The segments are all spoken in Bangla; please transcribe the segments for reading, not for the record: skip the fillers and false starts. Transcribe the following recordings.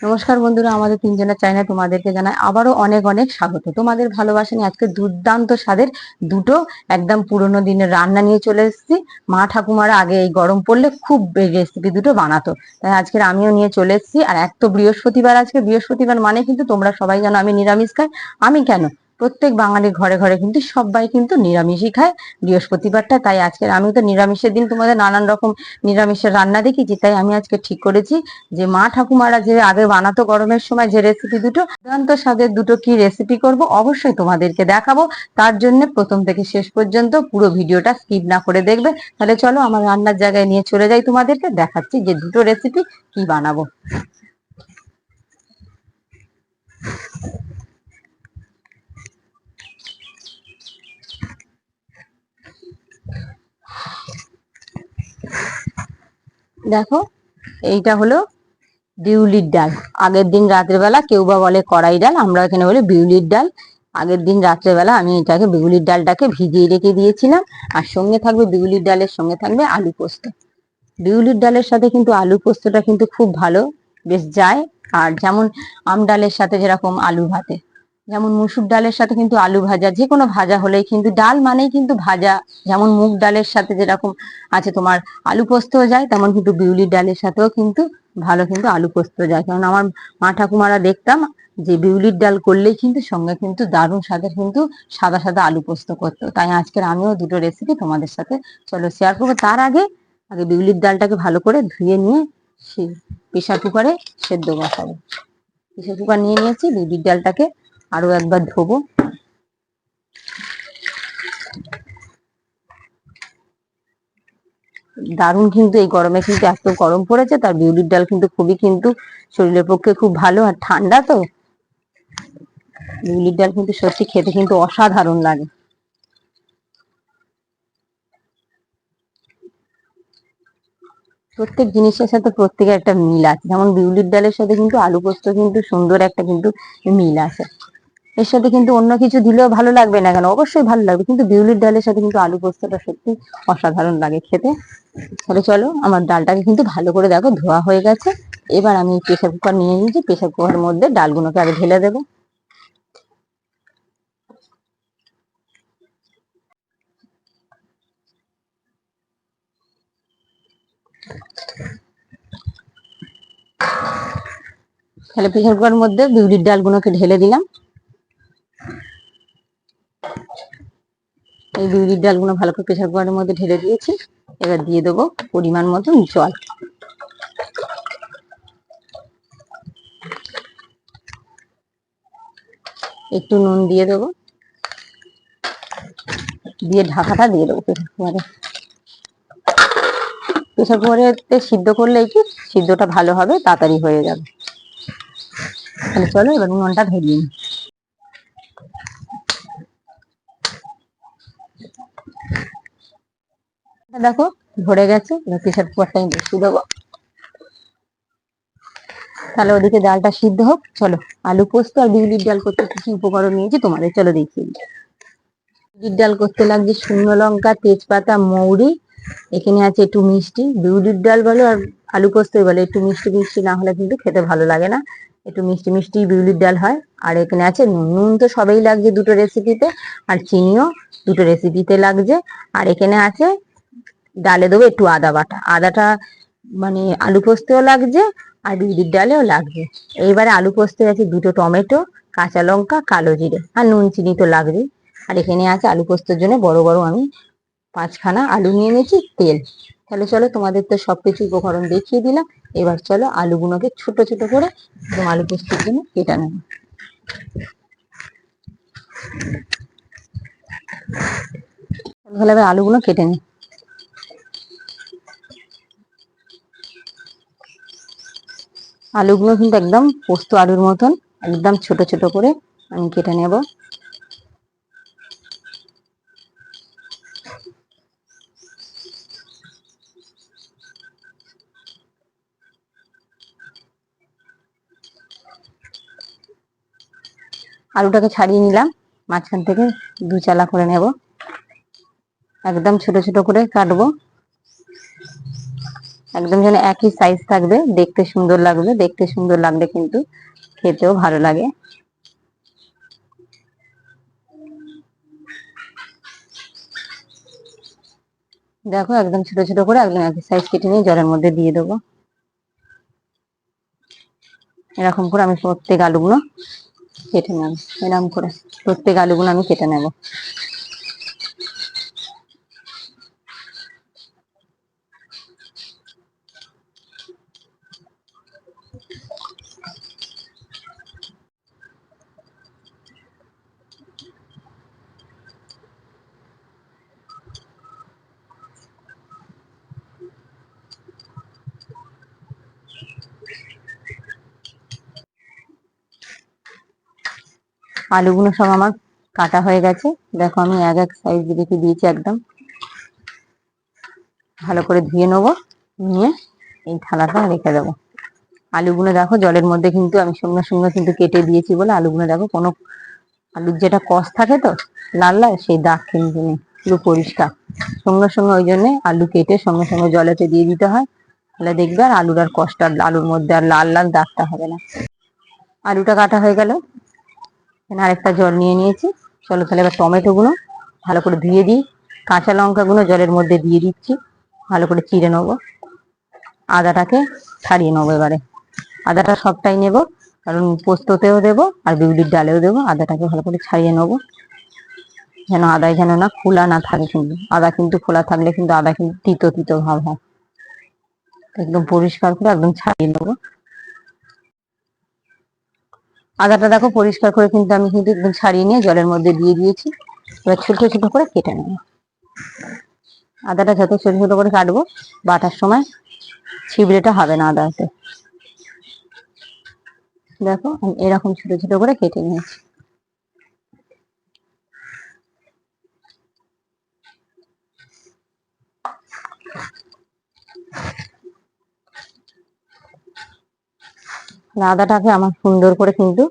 নমস্কার বন্ধুরা, আমাদের তিনজনের চ্যানেলে তোমাদেরকে জানাই আবারও অনেক অনেক স্বাগত। তোমাদের ভালোবাসা নিয়ে আজকে দুর্দান্ত স্বাদের দুটো একদম পুরোনো দিনের রান্না নিয়ে চলে এসেছি। মা ঠাকুমারা আগে এই গরম পড়লে খুব এই রেসিপি দুটো বানাতো, তাই আজকে আমিও নিয়ে চলে এসেছি। আর এক তো বৃহস্পতিবার, আজকে বৃহস্পতিবার মানে কিন্তু তোমরা সবাই জানো আমি নিরামিষ খাই। আমি কেন, প্রত্যেক বাঙালির ঘরে ঘরে কিন্তু সবাই কিন্তু নিরামিষই খায় বৃহস্পতিবারটা। তাই আজকে আমি তো নিরামিষের দিন তোমাদের নানান রকম নিরামিষের রান্না দেখেছি, তাই আমি আজকে ঠিক করেছি যে মা ঠাকুমারা যে আগে বানাতো গরমের সময় যে রেসিপি দুটো দুর্দান্ত স্বাদের দুটো কি রেসিপি করব অবশ্যই তোমাদেরকে দেখাবো। তার জন্য প্রথম থেকে শেষ পর্যন্ত পুরো ভিডিওটা স্কিপ না করে দেখবে। তাহলে চলো আমার রান্নার জায়গায় নিয়ে চলে যাই, তোমাদেরকে দেখাচ্ছি যে দুটো রেসিপি কি বানাবো। দেখো, এইটা হলো বিউলির ডাল। আগের দিন রাত্রেবেলা কেউ বা বলে কড়াই ডাল, আমরা এখানে বলি বিউলির ডাল। আগের দিন রাত্রেবেলা আমি এটাকে বিউলির ডালটাকে ভিজিয়ে রেখে দিয়েছিলাম। আর সঙ্গে থাকবে বিউলির ডালের সঙ্গে থাকবে আলু পোস্ত। বিউলির ডালের সাথে কিন্তু আলু পোস্তটা কিন্তু খুব ভালো বেশ যায়। আর যেমন আম ডালের সাথে যেরকম আলু ভাতে, যেমন মুসুর ডালের সাথে কিন্তু আলু ভাজা, যে কোনো ভাজা হলেই কিন্তু ডাল মানেই কিন্তু ভাজা। যেমন মুগ ডালের সাথে যেরকম আছে তোমার আলু পোস্ত যায়, তেমন কিন্তু বিউলির ডালের সাথেও কিন্তু ভালো কিন্তু আলু পোস্ত যায়। কারণ আমার মা ঠাকুমারা দেখতাম যে বিউলির ডাল করলেই কিন্তু সঙ্গে কিন্তু দারুণ স্বাদের কিন্তু সাদা সাদা আলু পোস্ত করতো। তাই আজকের আমিও দুটো রেসিপি তোমাদের সাথে চলো শেয়ার করবো। তার আগে আগে বিউলির ডালটাকে ভালো করে ধুয়ে নিয়ে প্রেসার কুকারে সেদ্ধ বসাবো। প্রেসার কুকার নিয়ে নিয়েছি, বিউলির ডালটাকে আরো একবার ধোবো। দারুণ কিন্তু এই গরমে কিন্তু এত গরম পড়েছে, তার বিউলির ডাল কিন্তু খুবই কিন্তু শরীরের পক্ষে খুব ভালো। আর ঠান্ডা তো বিউলির ডাল কিন্তু সত্যি খেতে কিন্তু অসাধারণ লাগে। প্রত্যেক জিনিসের সাথে প্রত্যেকের একটা মিল আছে, যেমন বিউলির ডালের সাথে কিন্তু আলু পোস্ত কিন্তু সুন্দর একটা কিন্তু মিল আছে। এর সাথে কিন্তু অন্য কিছু দিলেও ভালো লাগবে না কেন, অবশ্যই ভালো লাগবে, কিন্তু বিউলির ডালের সাথে কিন্তু আলু পোস্তটা সত্যি অসাধারণ লাগে খেতে। তাহলে চলো, আমার ডালটাকে কিন্তু ভালো করে দেখো ধোয়া হয়ে গেছে। এবার আমি প্রেসার কুকার নিয়ে নিয়েছি, প্রেসার কুকারের মধ্যে ডালগুলোকে আগে ঢেলে দেবো। তাহলে প্রেসার কুকারের মধ্যে বিউলির ডালগুলোকে ঢেলে দিলাম। এই বিউলির ডালগুলো ভালো করে প্রেসার কুকারের মধ্যে ঢেলে দিয়েছি। এবার দিয়ে দেবো পরিমাণ মতন জল। একটু নুন দিয়ে দেবো, দিয়ে ঢাকাটা দিয়ে দেবো প্রেসার কুকারে। প্রেসার কুকারে সিদ্ধ করলে কি সিদ্ধটা ভালো হবে, তাড়াতাড়ি হয়ে যাবে। তাহলে চলো এবার উনুনটা ধরিয়ে নিই। দেখো ধরে গেছে, এবার প্রেসার কুকারটা আমি বসিয়ে দেবো। তাহলে ওদিকে ডালটা সিদ্ধ হোক। চলো, আলু পোস্ত আর বিউলির ডাল করতে কি কি উপকরণ নিয়েছি তোমাদের চলো দেখিয়ে দিই। বিউলির ডাল করতে লাগছে শুকনো লঙ্কা, তেজপাতা, মৌরি। এখানে আছে একটু মিষ্টি। বিউলির ডাল বলো আর আলু পোস্তই বলো, একটু মিষ্টি মিষ্টি না হলে কিন্তু খেতে ভালো লাগে না। একটু মিষ্টি মিষ্টি বিউলির ডাল হয়। আর এখানে আছে নুন। নুন তো সবেই লাগছে দুটো রেসিপিতে, আর চিনিও দুটো রেসিপিতে লাগছে। আর এখানে আছে ডালে দেবো একটু আদা বাটা। আদাটা মানে আলু পোস্তেও লাগছে আর বিউলির ডালেও লাগছে। এইবারে আলু পোস্তে আছে দুটো টমেটো, কাঁচা লঙ্কা, কালো জিরে, আর নুন চিনি তো লাগবেই। আর এখানে আছে আলু পোস্তর জন্য বড় বড় আমি 5খানা আলু নিয়ে নিয়েছি, তেল। তাহলে চলো, তোমাদের তো সবকিছু উপকরণ দেখিয়ে দিলাম। এবার চলো আলুগুলোকে ছোট ছোট করে একদম আলু পোস্তের জন্য কেটে নেবো। তাহলে এবার আলুগুলো কেটে নিই। আলুগুলো কিন্তু একদম পোস্ত আলুর মতন একদম ছোট ছোট করে আমি কেটে নেব। আলুটাকে ছাড়িয়ে নিলাম, মাঝখান থেকে দু চালা করে নেব, একদম ছোট ছোট করে কাটবো। একদম যেন একই সাইজ থাকবে, দেখতে সুন্দর লাগবে, দেখতে সুন্দর লাগলে কিন্তু খেতেও ভালো লাগে। দেখো একদম ছোট ছোট করে একদম একই সাইজ কেটে নিয়ে জলের মধ্যে দিয়ে দেবো। এরকম করে আমি প্রত্যেক আলুগুলো কেটে নেব, এরকম করে প্রত্যেক আলুগুলো আমি কেটে নেব। আলুগুলো সব আমার কাটা হয়ে গেছে। দেখো আমি এক এক সাইজ রেখে দিয়েছি, একদম ভালো করে ধুয়ে নেবো, নিয়ে এই থালাটা রেখে দেবো। আলুগুলো দেখো জলের মধ্যে কিন্তু আমি সঙ্গে সঙ্গে কিন্তু কেটে দিয়েছি বলে আলুগুলো দেখো কোনো আলুর যেটা কষ থাকে তো লাল লাল, সেই দাগ কিন্তু নেই, পুরো পরিষ্কার। সঙ্গে সঙ্গে ওই জন্য আলু কেটে সঙ্গে সঙ্গে জলেতে দিয়ে দিতে হয়, তাহলে দেখবে আর আলুর আর কষটা আলুর মধ্যে আর লাল লাল দাগটা হবে না। আলুটা কাটা হয়ে গেল, আরেকটা জল নিয়ে নিয়েছি। চলো তাহলে এবার টমেটো গুলো ভালো করে ধুয়ে দিই। কাঁচা লঙ্কা গুলো জলের মধ্যে দিয়ে দিচ্ছি, ভালো করে চিড়ে নেবো। আদাটাকে ছাড়িয়ে নেবো এবারে, আদাটা সবটাই নেব, কারণ পোস্ততেও দেবো আর বিউলির ডালেও দেবো। আদাটাকে ভালো করে ছাড়িয়ে নেবো, যেন আদায় যেন না খোলা না থাকে, কিন্তু আদা কিন্তু খোলা থাকলে কিন্তু আদা কিন্তু তিতো তিতো ভাব হয়। একদম পরিষ্কার করে একদম ছাড়িয়ে নেবো। আদাটা দেখো পরিষ্কার করে কিন্তু আমি কিন্তু একদম ছাড়িয়ে নিয়ে জলের মধ্যে দিয়ে দিয়েছি। এবার ছোট ছোট করে কেটে নেবো। আদাটা যত ছোট ছোট করে কাটবো, বাটার সময় ছিবড়েটা হবে না আদাতে। দেখো আমি এরকম ছোট ছোট করে কেটে নিয়েছি। আদাটাকে আমার সুন্দর করে কিন্তু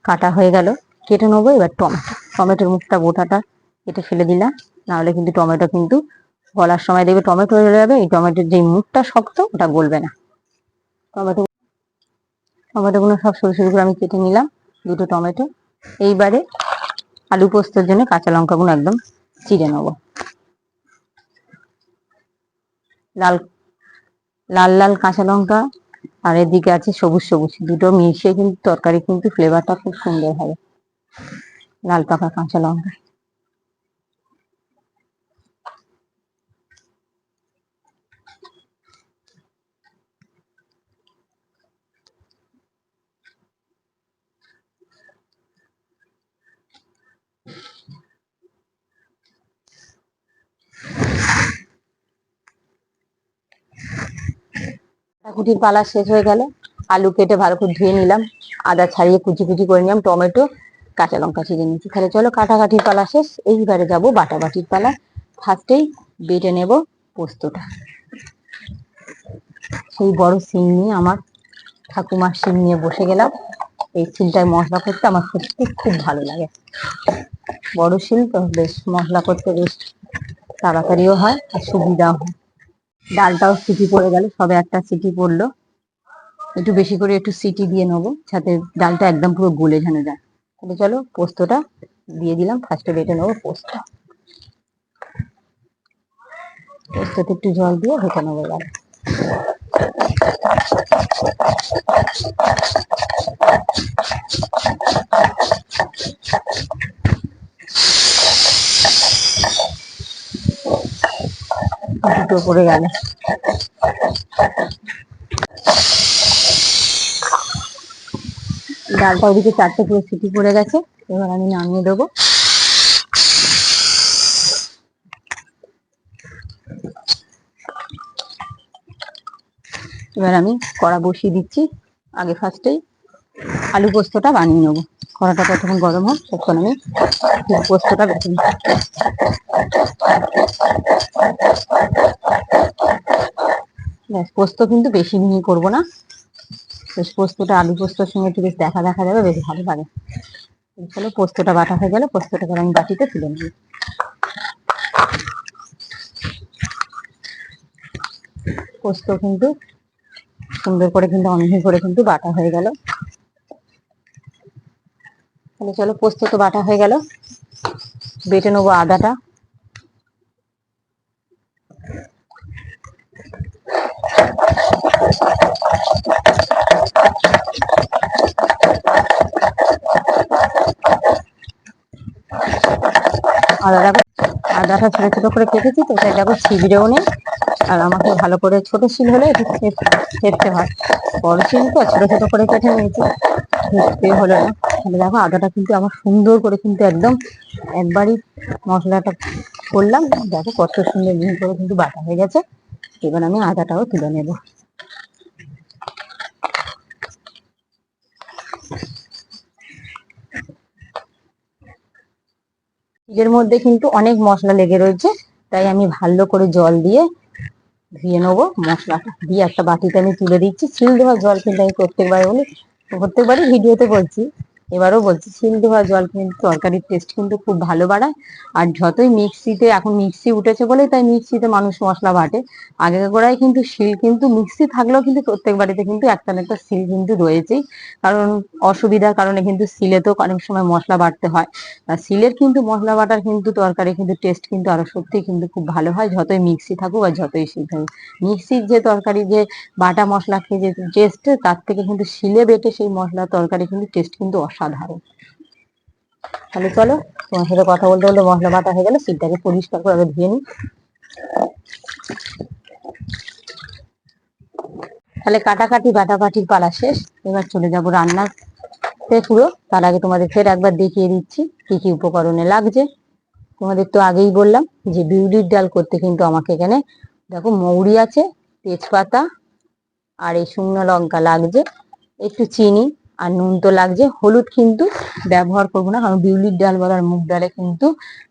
কাটা হয়ে গেল, কেটে নেবো। এবার টমেটোর মুখটা গোটাটা কেটে ফেলে দিলাম, নাহলে কিন্তু টমেটো কিন্তু গলার সময় দেখবে টমেটো হয়ে যাবে, এই টমেটোর যে মুখটা শক্ত ওটা গলবে না। টমেটো টমেটো গুলো সব সরু সরু করে আমি কেটে নিলাম, দুটো টমেটো। এইবারে আলু পোস্তর জন্য কাঁচা লঙ্কা গুলো একদম চিড়ে নেবো। লাল লাল লাল কাঁচা লঙ্কা আর এদিকে আছে সবুজ সবুজ, দুটো মিশিয়ে কিন্তু তরকারি কিন্তু ফ্লেভারটা খুব সুন্দর হবে, লাল পাকা কাঁচা লঙ্কা। কাটাকুটির পালা শেষ হয়ে গেল, আলু কেটে ভালো করে ধুয়ে নিলাম, আদা ছাড়িয়ে কুচি কুচি করে নিলাম, টমেটো কাঁচা লঙ্কা চিড়ে নিয়েছি। তাহলে চলো কাটাকাটির পালা শেষ, এইবারে যাবো বাটাবাটির পালা। ফার্স্টেই বেটে নেব পোস্তটা। সেই বড় শিল নিয়ে, আমার ঠাকুমার শিল নিয়ে বসে গেলাম। এই শিলটায় মশলা করতে আমার সত্যি খুব ভালো লাগে, বড় শিল তো বেশ মশলা করতে বেশ তাড়াতাড়িও হয় আর সুবিধাও হয়। ডালটাও সিটি পড়ে গেল, সবে একটা সিটি পড়লো, একটু বেশি করে একটু সিটি দিয়ে নেবো যাতে ডালটা একদম পুরো গলে যেন যায়। তাহলে চলো পোস্তটা দিয়ে দিলাম, ফার্স্টে বেটে নেবো পোস্ত। পোস্ততে একটু জল দিয়ে ঢেকে নেবো এবার। দুটো পড়ে গেল, ডালটা ওদিকে চারটে পুরো সিটি পড়ে গেছে, এবার আমি নামিয়ে দেবো। এবার আমি কড়া বসিয়ে দিচ্ছি, আগে ফার্স্টেই আলু পোস্তটা বানিয়ে নেবো। কড়াটা ততক্ষণ গরম হোক, তখন আমি পোস্তটা বেটে নেবো। ব্যাস, পোস্ত কিন্তু বেশি মিহি করবো না, বেশ পোস্তটা আলু পোস্তর সঙ্গে একটু বেশ দেখা দেখা যাবে, বেশ ভালো লাগে। চলো পোস্তটা বাটা হয়ে গেলে পোস্তটাকে আমি বাটিতে তুলে নিই। পোস্ত কিন্তু সুন্দর করে কিন্তু অনেক করে কিন্তু বাটা হয়ে গেল। তাহলে চলো, পোস্ত তো বাটা হয়ে গেল, বেটে নেবো আদাটা। আদাটা ছোট ছোট করে কেটেছি তো, তাই দেখো ছিবড়েও নেই। আর আমাকে ভালো করে ছোট শিল হলে একটু ফেটতে হয়, বড় শিল তো ছোট ছোট করে কেটে নিয়েছি, ফেটতে হলো না। তাহলে দেখো আদাটা কিন্তু আমার সুন্দর করে কিন্তু একদম একবারই মশলাটা করলাম, দেখো কত সুন্দর মিহি করে কিন্তু বাটা হয়ে গেছে। এবার আমি আদাটাও তুলে নেব। এর মধ্যে কিন্তু অনেক মশলা লেগে রয়েছে, তাই আমি ভালো করে জল দিয়ে ধুয়ে নেবো। মশলাটা দিয়ে একটা বাটিতে আমি তুলে দিচ্ছি। শিল ধোয়া জল কিন্তু আমি প্রত্যেকবারই ভিডিওতে বলছি, এবারও বলছি, শিল ধোয়া জল কিন্তু তরকারির টেস্ট কিন্তু খুব ভালো বাড়ায়। আর যতই মিক্সিতে, এখন মিক্সি উঠেছে বলে তাই মিক্সিতে মানুষ মশলা বাটে, আগে গোড়ায় কিন্তু শিল, কিন্তু মিক্সি থাকলেও কিন্তু প্রত্যেক বাড়িতে কিন্তু একটা না একটা শিল কিন্তু রয়েছেই। কারণ অসুবিধার কারণে কিন্তু শিলে তো অনেক সময় মশলা বাটতে হয়। আর শিলের কিন্তু মশলা বাটার কিন্তু তরকারি কিন্তু টেস্ট কিন্তু আরো সত্যি কিন্তু খুব ভালো হয়, যতই মিক্সি থাকুক আর যতই শিল থাকুক। মিক্সির যে তরকারি যে বাটা মশলা খেয়ে যে টেস্ট, তার থেকে কিন্তু শিলে বেটে সেই মশলা তরকারি কিন্তু টেস্ট কিন্তু অসাধারণ। তাহলে চলো, তোমার সাথে কথা বলতে বলতে মশলা বাটা হয়ে গেলে শিলটাকে পরিষ্কার করে ধুয়ে নিই। তাহলে কাটাকাটি বাটাবাটির পালা শেষ, এবার চলে যাব রান্নাতে পুরো। তার আগে তোমাদের ফের একবার দেখিয়ে দিচ্ছি কি কি উপকরণে লাগছে। তোমাদের তো আগেই বললাম যে বিউলির ডাল করতে কিন্তু আমাকে এখানে দেখো মৌরি আছে, তেজপাতা, আর এই শুকনো লঙ্কা লাগছে, একটু চিনি, আর নুন তো লাগছে। হলুদ কিন্তু ব্যবহার করবো না, কারণ বিউলির ডাল বলার মুগ ডালে কিন্তু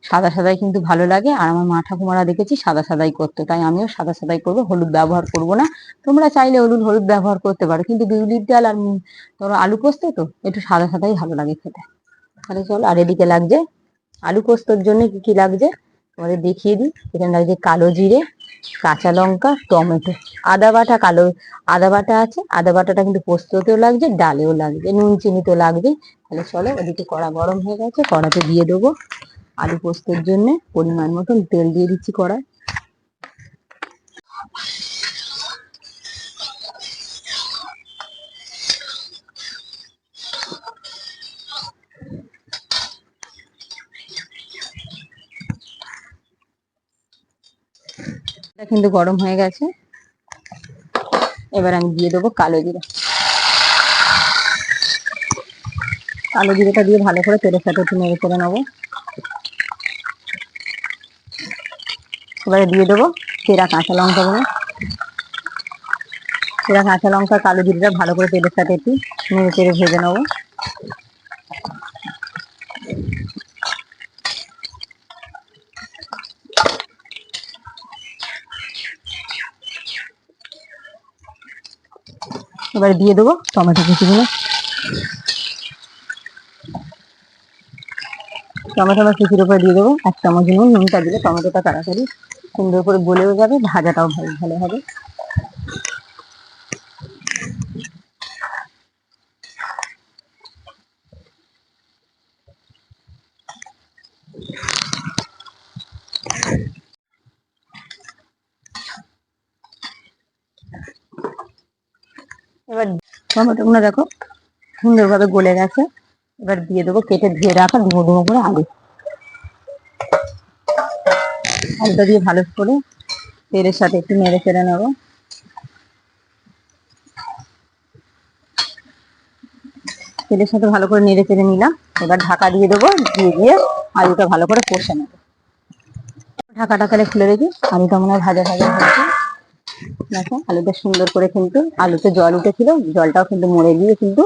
সাদা সাদাই কিন্তু ভালো লাগে, আর আমার মা ঠাকুমারা দেখেছি সাদা সাদাই করতো, তাই আমিও সাদা সাদাই করবো, হলুদ ব্যবহার করব না। তোমরা চাইলে হলুদ ব্যবহার করতে পারো, কিন্তু বিউলির ডাল আর ধরো আলু পোস্ত তো একটু সাদা সাদাই ভালো লাগে খেতে। তাহলে চলো, আর এদিকে লাগছে আলু পোস্তর জন্য কি কি লাগছে তোমাদের দেখিয়ে দিই। এখানে লাগছে কালো জিরে, কাঁচা লঙ্কা, টমেটো, আদা বাটা, আদা বাটা আছে। আদা বাটাটা কিন্তু পোস্ততেও লাগছে, ডালেও লাগছে, নুন চিনি তো লাগবে। তাহলে চলো, ওদিকে কড়া গরম হয়ে গেছে, কড়াতে দিয়ে দেবো আলু পোস্তর জন্য পরিমাণ মতন তেল দিয়ে দিচ্ছি কড়ায়। এটা কিন্তু গরম হয়ে গেছে, এবার আমি দিয়ে দেবো কালো জিরা। কালো জিরাটা দিয়ে ভালো করে তেলের সাথে একটু নেড়ে করে নেবো। এবারে দিয়ে দেবো চেরা কাঁচা লঙ্কাগুলো। চেরা কাঁচা লঙ্কা, কালো জিরাটা ভালো করে তেলের সাথে একটু নেড়ে চেড়ে ভেজে নেবো। এবারে দিয়ে দেবো টমেটো কুচিগুলো। টমেটো কুচির উপরে দিয়ে দেবো 1 চামচ নুন। নুনটা দিলে টমেটোটা তাড়াতাড়ি সুন্দর করে গলেও যাবে, ভাজাটাও ভালো হবে। এবার টমেটোগুলো দেখো সুন্দরভাবে গলে গেছে। এবার দিয়ে দেবো কেটে ধুয়ে রাখা ডুমো ডুমো করে আলু। আলুটা দিয়ে ভালো করে তেলের সাথে একটু নেড়ে চেড়ে নেবো। তেলের সাথে ভালো করে নেড়ে চেড়ে নিলাম, এবার ঢাকা দিয়ে দেবো, দিয়ে আলুটা ভালো করে কষে নেবো। ঢাকাটা তাহলে খুলে রেখে আলুটা মনে হয় ভাজা ভাজা হচ্ছে। দেখো আলুটা সুন্দর করে কিন্তু, আলুতে জল উঠেছিল, জলটাও কিন্তু মরে গিয়ে কিন্তু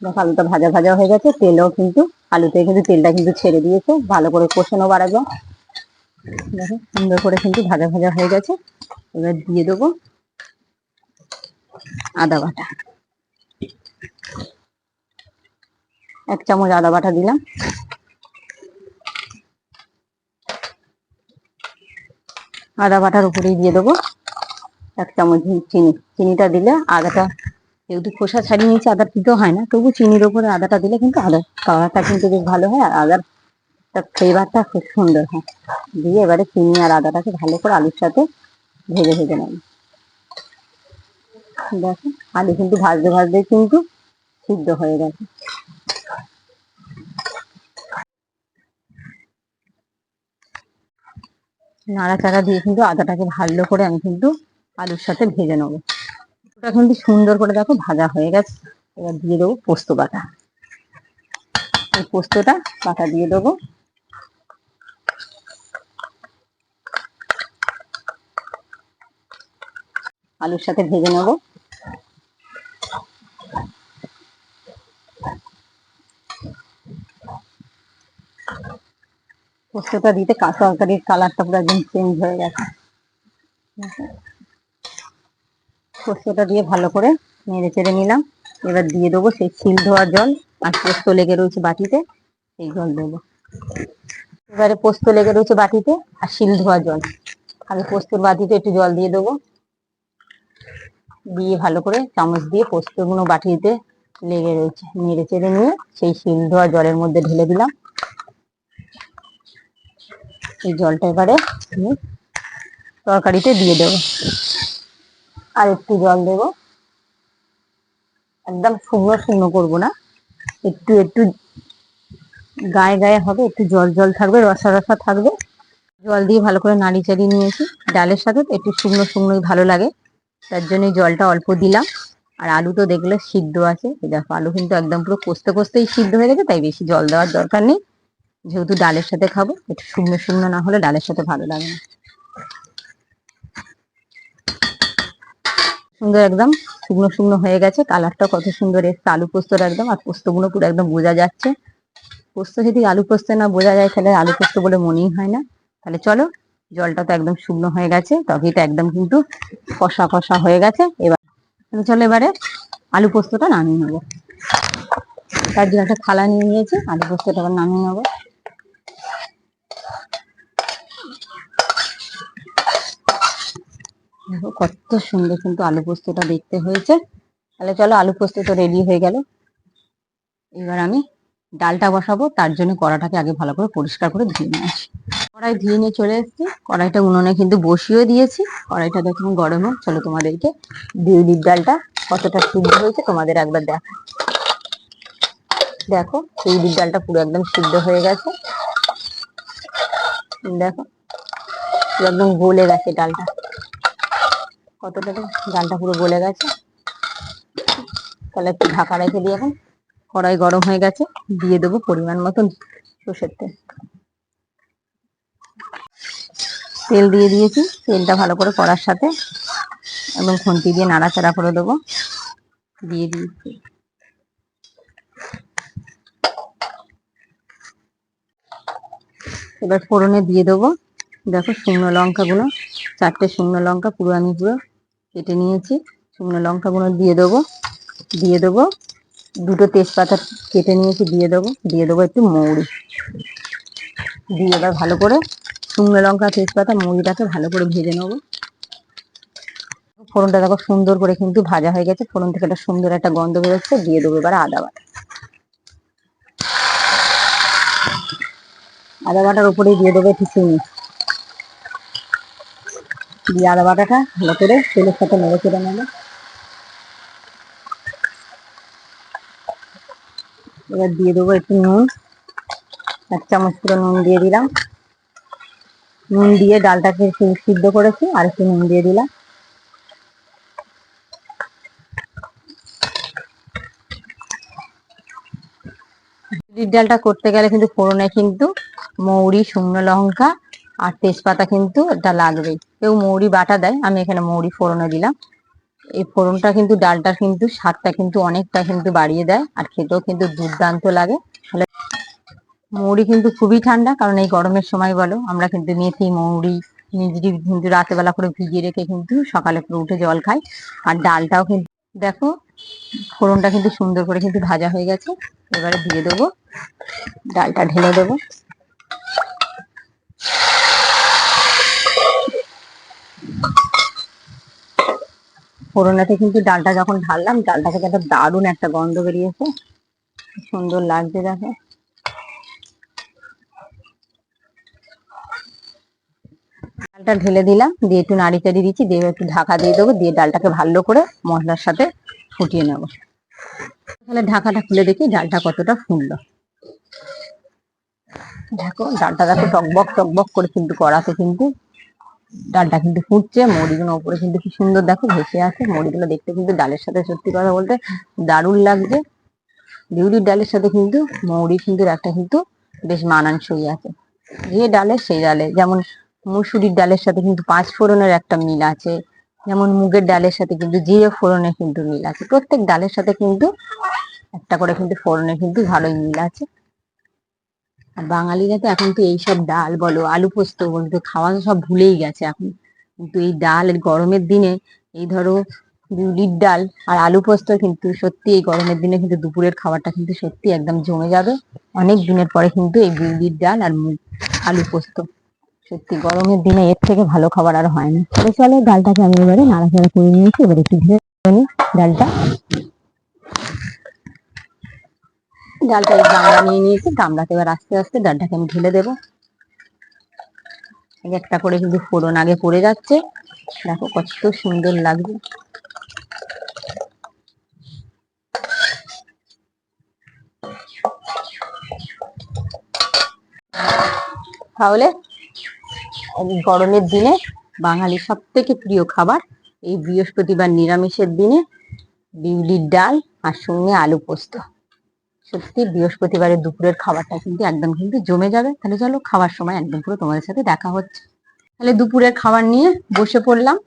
দেখো আলুটা ভাজা ভাজা হয়ে গেছে। তেলও কিন্তু আলুতে কিন্তু তেলটা কিন্তু ছেড়ে দিয়েছে। ভালো করে কষে নেবো আরেকবার। দেখো সুন্দর করে কিন্তু ভাজা ভাজা হয়ে গেছে। এবার দিয়ে দেবো আদা বাটা। 1 চামচ আদা বাটা দিলাম। আদা বাটার উপরেই দিয়ে দেবো 1 চামচ চিনি। চিনিটা দিলে আদাটা, যেহেতু খোসা ছাড়িয়ে নিয়েছি, আদা দিতে হয় না, তবু চিনির ওপরে আদাটা দিলে কিন্তু আদার কালারটা কিন্তু বেশ ভালো হয়, আর আদার ফ্লেভারটা খুব সুন্দর হয়। দিয়ে এবারে চিনি আর আদাটাকে ভালো করে আলুর সাথে ভেজে ভেজে নেব। দেখো আলু কিন্তু ভাজতে ভাজতে কিন্তু সিদ্ধ হয়ে গেছে। নাড়াচাড়া দিয়ে কিন্তু আদাটাকে ভালো করে আমি কিন্তু আলুর সাথে ভেজে নেবো। ওটা কিন্তু সুন্দর করে দেখো ভাজা হয়ে গেছে। এবার দিয়ে দেবো পোস্ত বাটা। এই পোস্তটা বাটা দিয়ে দেবো। আলুর সাথে ভেজে নেবো। পোস্তটা দিতে তরকারির কালারটা পুরো একদম চেঞ্জ হয়ে গেছে। পোস্তটা দিয়ে ভালো করে নেড়ে চেড়ে নিলাম। এবার দিয়ে দেবো সেই শিল ধোয়া জল, আর পোস্ত লেগে রয়েছে বাটিতে, এই জল দেবো। এবারে পোস্ত লেগে রয়েছে বাটিতে আর শিল ধোয়া জল, আমি পোস্তর বাটিতে একটু জল দিয়ে দেবো। দিয়ে ভালো করে চামচ দিয়ে পোস্তগুলো বাটিতে লেগে রয়েছে নেড়ে চেড়ে নিয়ে সেই শিল ধোয়া জলের মধ্যে ঢেলে দিলাম। এই জলটা এবারে আমি তরকারিতে দিয়ে দেবো। আর একটু জল দেবো, একদম শুকনো শুকনো করবো না, একটু একটু গায়ে গায়ে হবে, একটু জল জল থাকবে, রসা রসা থাকবে। জল দিয়ে ভালো করে নাড়ি চাড়িয়ে নিয়েছি। ডালের সাথে তো একটু শুকনো শুকনোই ভালো লাগে, তার জন্য জলটা অল্প দিলাম। আর আলু তো দেখলে সিদ্ধ আছে, দেখো আলু কিন্তু একদম পুরো কষতে কষতেই সিদ্ধ হয়ে গেছে, তাই বেশি জল দেওয়ার দরকার নেই। যেহেতু ডালের সাথে খাবো, একটু শুকনো শুকনো না হলে ডালের সাথে ভালো লাগে না। সুন্দর একদম শুকনো শুকনো হয়ে গেছে, কালারটা কত সুন্দর এসছে আলু পোস্তর একদম। আর পোস্তগুলো পুরো একদম বোঝা যাচ্ছে। পোস্ত যদি আলু পোস্ত না বোঝা যায় তাহলে আলু পোস্ত বলে মনেই হয় না। তাহলে চলো, জলটা তো একদম শুকনো হয়ে গেছে, তরকারিটা একদম কিন্তু কষা কষা হয়ে গেছে। এবার চলো এবারে আলু পোস্তটা নামিয়ে নেবো। তার জন্য একটা থালা নিয়ে নিয়েছি, আলু পোস্তটা আবার নামিয়ে নেবো। দেখো কত সুন্দর কিন্তু আলু পোস্তটা দেখতে হয়েছে। তাহলে চলো, আলু পোস্ত তো রেডি হয়ে গেল। এবার আমি ডালটা বসাবো, তার জন্য কড়াটাকে আগে ভালো করে পরিষ্কার করে ধুয়ে নিয়ে আসি। কড়াই ধুয়ে নিয়ে চলে এসেছি, কড়াইটা উনুনে কিন্তু বসিয়ে দিয়েছি। কড়াইটা দেখুন গরম হোক। চলো তোমাদেরকে বিউলির ডালটা কতটা সিদ্ধ হয়েছে তোমাদের একবার দেখো। দেখো বিউলির ডালটা পুরো একদম সিদ্ধ হয়ে গেছে। দেখো একদম গলে গেছে ডালটা, কতটা ডালটা পুরো গলে গেছে। তাহলে একটু ঢাকা রেখে দিয়ে, এখন কড়াই গরম হয়ে গেছে, দিয়ে দেবো পরিমাণ মতন সর্ষের তেল। তেল দিয়ে দিয়েছি, তেলটা ভালো করে কড়ার সাথে এবং খুন্তি দিয়ে নাড়াচাড়া করে দেবো। দিয়ে দিয়েছি, এবার ফোড়নে দিয়ে দেবো। দেখো শুকনো লঙ্কাগুলো, 4টে শুকনো লঙ্কা পুরো আমি পুরো কেটে নিয়েছি। শুকনো লঙ্কাগুলো দিয়ে দেবো। দিয়ে দেবো 2টো তেজপাতা কেটে নিয়েছি, দিয়ে দেবো। দিয়ে দেবো একটু মৌরি, দিয়ে এবার ভালো করে শুকনো লঙ্কা তেজপাতা মৌরিটাকে ভালো করে ভেজে নেবো। ফোড়নটা দেখো সুন্দর করে কিন্তু ভাজা হয়ে গেছে, ফোড়ন থেকে একটা সুন্দর একটা গন্ধ বেরোচ্ছে। দিয়ে দেবো এবার আদা বাটা। আদা বাটার উপরেই দিয়ে দেবো একটু চিনি, দিয়ে আদা বাটাটা ভালো করে তেলের সাথে নেড়ে চেড়ে নেবো। এবার দিয়ে দেবো একটু নুন, 1 চামচ পুরো নুন দিয়ে দিলাম। নুন দিয়ে ডালটাকে সিদ্ধ করেছি, আর একটু নুন দিয়ে দিলাম। বিউলির ডালটা করতে গেলে কিন্তু ফোড়নে কিন্তু মৌরি, শুকনো লঙ্কা আর তেজপাতা কিন্তু এটা লাগবেই। কেউ মৌরি বাটা দেয়, আমি এখানে মৌরি ফোড়নে দিলাম। এই ফোড়নটা কিন্তু ডালটার কিন্তু স্বাদটা কিন্তু অনেকটা কিন্তু বাড়িয়ে দেয়, আর খেতেও কিন্তু দুর্দান্ত লাগে। তাহলে মৌরি কিন্তু খুবই ঠান্ডা, কারণ এই গরমের সময় বলো আমরা কিন্তু মেথি মৌরি মিজরি কিন্তু রাতেবেলা করে ভিজিয়ে রেখে কিন্তু সকালে করে উঠে জল খাই। আর ডালটাও কিন্তু দেখো ফোড়নটা কিন্তু সুন্দর করে কিন্তু ভাজা হয়ে গেছে। এবারে দিয়ে দেবো, ডালটা ঢেলে দেবো। ফোড়নাতে কিন্তু ডালটা যখন ঢাললাম, ডালটা থেকে একটা দারুণ একটা গন্ধ বেরিয়েছে, সুন্দর লাগছে। দেখো ডালটা ঢেলে দিলাম, দিয়ে একটু নাড়ি চাড়ি দিচ্ছি, দিয়ে একটু ঢাকা দিয়ে দেবো, দিয়ে ডালটাকে ভালো করে মশলার সাথে ফুটিয়ে নেবো। তাহলে ঢাকাটা খুলে দেখি ডালটা কতটা ফুললো। দেখো ডালটা দেখো টকবক টকবক করে কিন্তু কড়াতে কিন্তু ডালটা কিন্তু ফুটছে, মুড়িগুলো উপরে কিন্তু কি সুন্দর দেখো ভেসে আছে। মুড়িগুলো দেখতে কিন্তু ডালের সাথে সত্যি কথা বলতে দারুণ লাগছে। বিউলির ডালের সাথে কিন্তু মৌরি কিন্তু একটা কিন্তু বেশ মানানসই আছে। যে ডালে সেই ডালে, যেমন মুসুরির ডালের সাথে কিন্তু পাঁচ ফোড়নের একটা মিল আছে, যেমন মুগের ডালের সাথে কিন্তু জিরে ফোড়নের কিন্তু মিল আছে। প্রত্যেক ডালের সাথে কিন্তু একটা করে কিন্তু ফোড়নের কিন্তু ভালোই মিল আছে। আর বাঙালিরা তো এখন তো এইসব ডাল বলো আলু পোস্ত বলতে খাওয়া সব ভুলেই গেছে এখন। কিন্তু এই ডাল গরমের দিনে, এই ধরো বিউলির ডাল আর আলু পোস্ত কিন্তু সত্যি এই গরমের দিনে কিন্তু দুপুরের খাবারটা কিন্তু সত্যি একদম জমে যাবে। অনেক দিনের পরে কিন্তু এই বিউলির ডাল আর আলু পোস্ত, সত্যি গরমের দিনে এর থেকে ভালো খাবার আর হয় না। তবে চলো ডালটাকে আমি এবারে নাড়াচাড়া করে নিয়েছি, এবারে একটু ধীরে ডালটা ডালটা এই গামলা নিয়ে নিয়েছি, গামলাতে এবার আস্তে আস্তে ডালটাকে আমি ঢেলে দেবো। একটা করে কিন্তু ফোড়ন আগে পড়ে যাচ্ছে, দেখো কত সুন্দর লাগছে। তাহলে গরমের দিনে বাঙালির সব থেকে প্রিয় খাবার এই বৃহস্পতিবার নিরামিষের দিনে বিউলির ডাল আর সঙ্গে আলু পোস্ত। সত্যি বৃহস্পতিবারের দুপুরের খাবারটা কিন্তু একদম কিন্তু জমে যাবে। তাহলে চলো খাবার সময় একদম পুরো তোমাদের সাথে দেখা হচ্ছে। তাহলে দুপুরের খাবার নিয়ে বসে পড়লাম।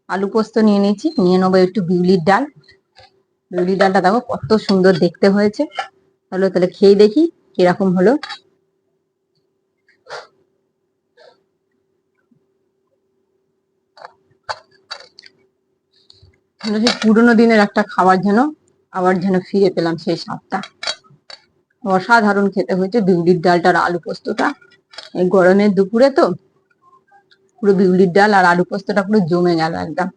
আলু পোস্ত নিয়ে নিয়েছি, নিয়ে নেবো একটু বিউলির ডাল। বিউলির ডালটা দেখো কত সুন্দর দেখতে হয়েছে। তাহলে খেয়ে দেখি কিরকম হলো। সেই পুরোনো দিনের একটা খাবার যেন আবার যেন ফিরে পেলাম সেই স্বাদটা। অসাধারণ খেতে হয়েছে বিউলির ডালটার আলু পোস্তটা। এই গরমের দুপুরে তো পুরো বিউলির ডাল আর আলু পোস্তটা পুরো জমে গেল একদম।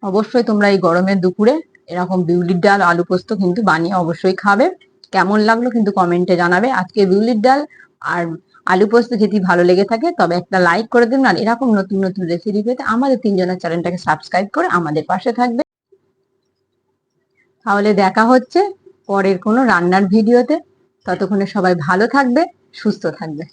অবশ্যই তোমরা এই গরমের দুপুরে এরকম বিউলির ডাল আলু পোস্ত কিন্তু বানিয়ে অবশ্যই খাবে। কেমন লাগলো কিন্তু কমেন্টে জানাবে। আজকে বিউলির ডাল আর আলু পোস্ত যদি ভালো লেগে থাকে তবে একটা লাইক করে দিন, আর এরকম নতুন নতুন রেসিপি পেতে আমাদের তিনজনের চ্যানেলটাকে সাবস্ক্রাইব করে আমাদের পাশে থাকবে। তাহলে দেখা হচ্ছে পরের কোনো রান্নার ভিডিওতে। ততক্ষণে সবাই ভালো থাকবে, সুস্থ থাকবে।